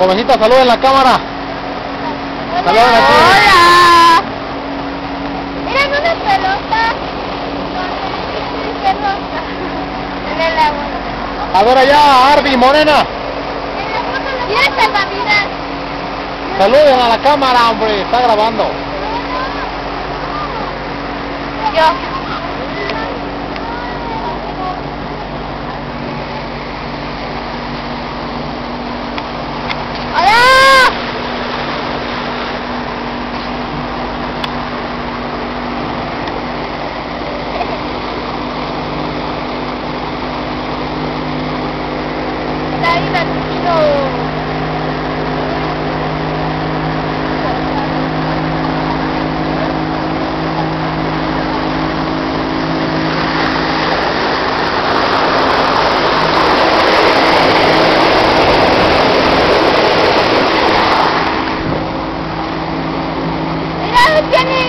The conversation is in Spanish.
Jovencita, saluden la cámara. Saluden aquí. Hola. Miren una pelota en el agua. A ver allá, Arby, Morena. Y el salvavidas. Saluden a la cámara, hombre. Está grabando. Yo. Está divertido. Mira, tiene